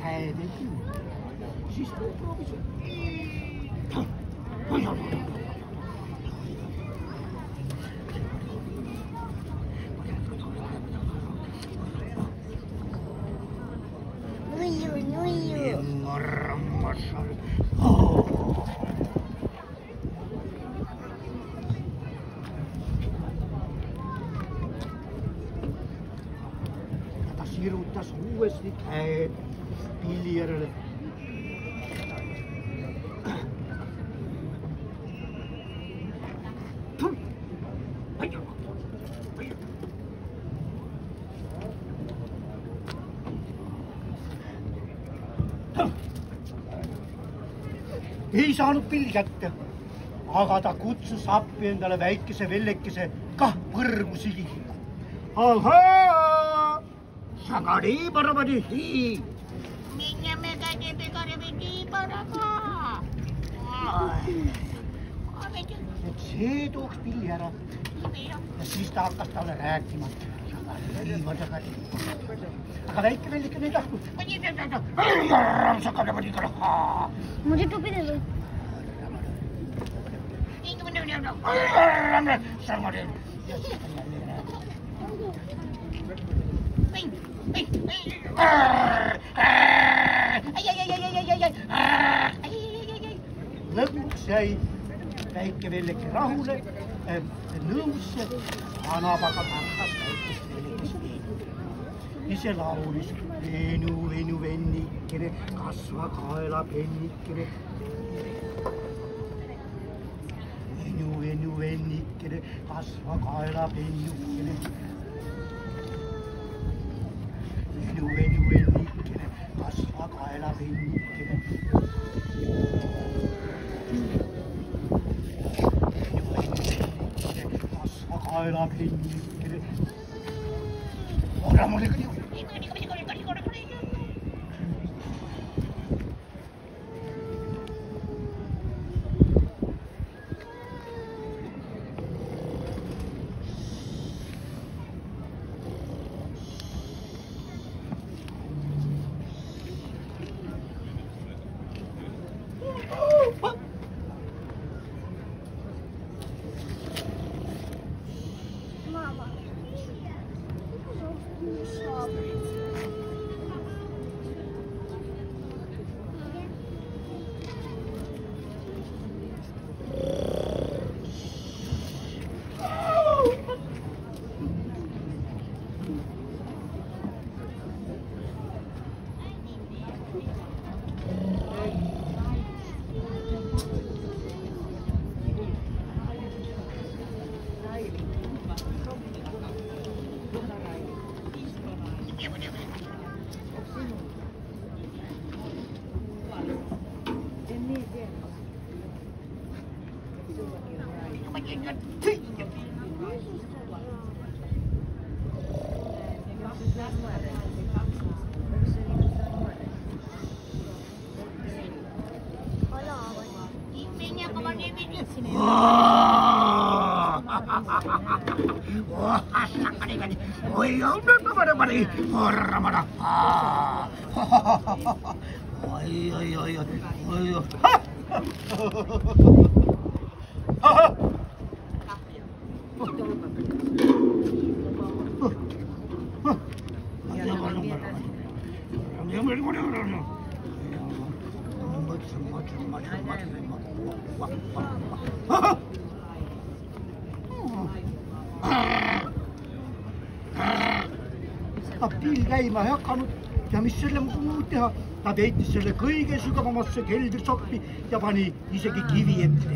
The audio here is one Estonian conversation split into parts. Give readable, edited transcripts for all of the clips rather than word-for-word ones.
käeden kyllä. Siis proovis. Nuiju. Marmassa. Ta sirutas uuesti käed pilli järele. Ei saanud pilli kätte, aga ta kutsus appi endale väikese vellekese kah põrgusigi. Ahaa! Sagadi paramadi hii! Minä me käydään pikareviti parakaa. Et see tooks pilli ära. Ja siis ta hakkas talle rääkima. Aga väike velleke ei tahtnud. Muidu tupide või? Lõpuks jäi väike velleke rahule, nõusse, anapaga hakkas väikest vellekest veenu. Ise laulis, venu, venu, vennikene, kasva kaela pennikene. Venu, venu, vennikene, kasva kaela pennikene. Venu, venu, vennikene, kasva kaela pennikene. Kaela pennikene. Ora mulle kõni. Oi, pill käima ei hakanud ja mis selle muud teha, ta peitis selle kõige sügavamasse keldrisoppi ja pani isegi kivi ette.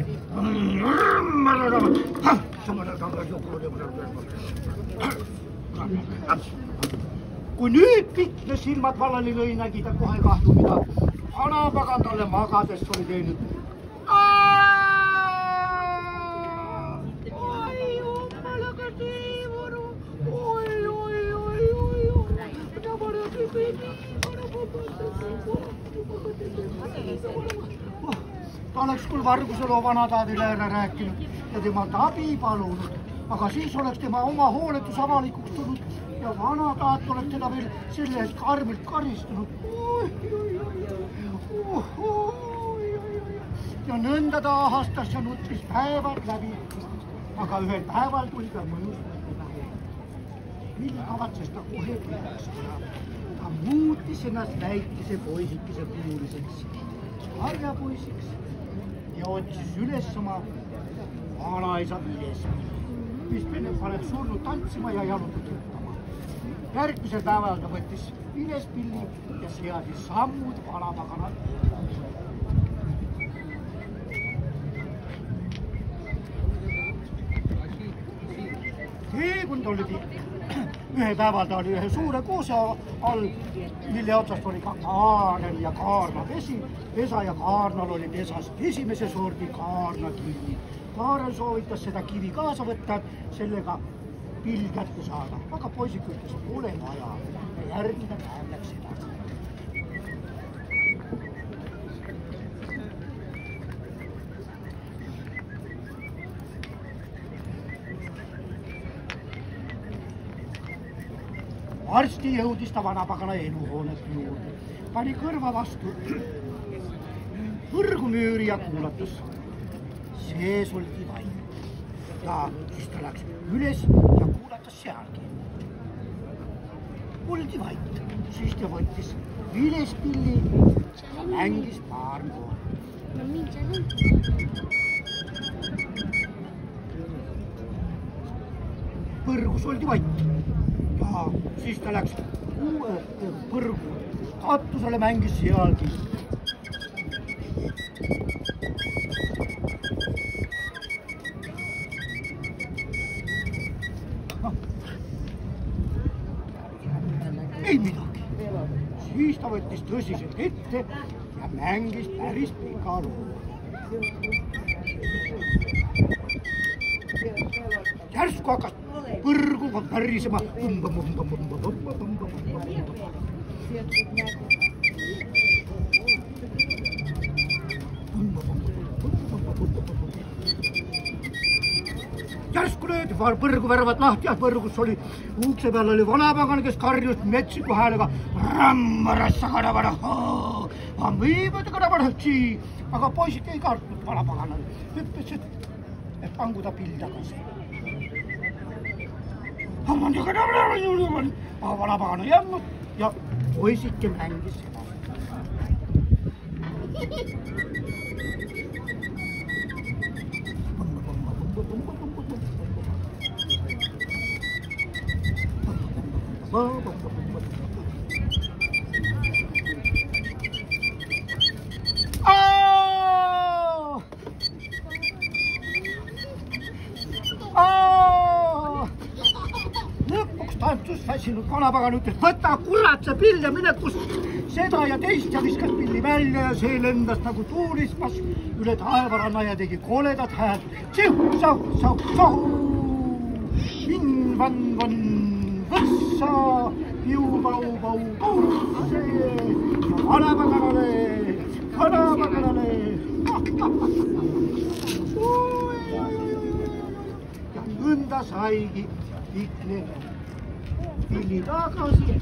Kui nüüd pikne silmad vallali lõi, nägi ta kohe kahju, mida vanapaga talle magades oli teinud. Ta oleks küll Varguseloo vanataadile ära rääkinud ja temalt abi palunud, aga siis oleks tema oma hooletus avalikuks tulnud ja vanataat oleks teda veel selle eest karmilt karistanud. nõnda ta ahastas ja nuttis päevad läbi. Aga ühel päeval tuli ta mõnusalt pähe. Pill kavatses ta kohe pühaks saada. Ta muutis ennast väikese poisikese kujuliseks, karjapoisiks ja otsis üles oma vanaisa Vilespilli, mis paneb surnud tantsima ja jalutada hüppama. Järgmisel päeval ta võttis Vilespilli ja seadis sammud vanapagana. Teekond oli pikk. Ühel päeval ta oli ühe suure kuuse all, mille otsast oli ka kaarel ja kaarnapesi. Pesa ja kaarnal oli pesas esimese sordi kaarnakivi. Kaarel soovitas seda kivi kaasa võtta, sellega pill kätte saada. Aga poisik ütles, et pole vaja ja järgmine päev läks edasi. Varsti jõudis ta vanapagana eluhoonet juurde. Pani kõrva vastu võrgumüüri ja kuulatas. Sees oldi vait. Ja siis ta läks üles ja kuulatas sealgi. Oldi vait. Siis ta võttis Vilespilli ja mängis paar kooli. Põrgus oldi vait. Ja siis ta läks põrgu katusele, mängis sealgi. Ei midagi. Siis ta võttis tõsiselt ette ja mängis päris pika loo. Järsku hakkas põrguga pärisema. Järsku löödi põrgu väravad lahti ja põrgus oli ukse peal oli vanapagan, kes karjus metsiku häälega rammarassakanavana. Aga poisid ei kartnud vanapaganal. Ütles, et pangu ta pill tagasi. Aga vanapagan ei andnud ja poisike mängis seda. Lõpuks tantsus väsinud vanapagan ütles, võta kurat see pill ja mine kust seda ja teist ja viskas pilli välja ja see lendas nagu tuulismas üle taevaranna ja tegi koledad hääd. Siu, sau, sau, sau, vinn, vann, vann, võssa, piu, pau, pau, kausse, vanapaganale, vanapaganale. Ja nõnda saigi Ikne pilli tagasi.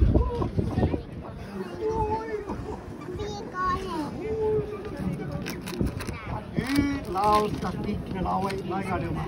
Nüüd laustas Ikne laiali oma.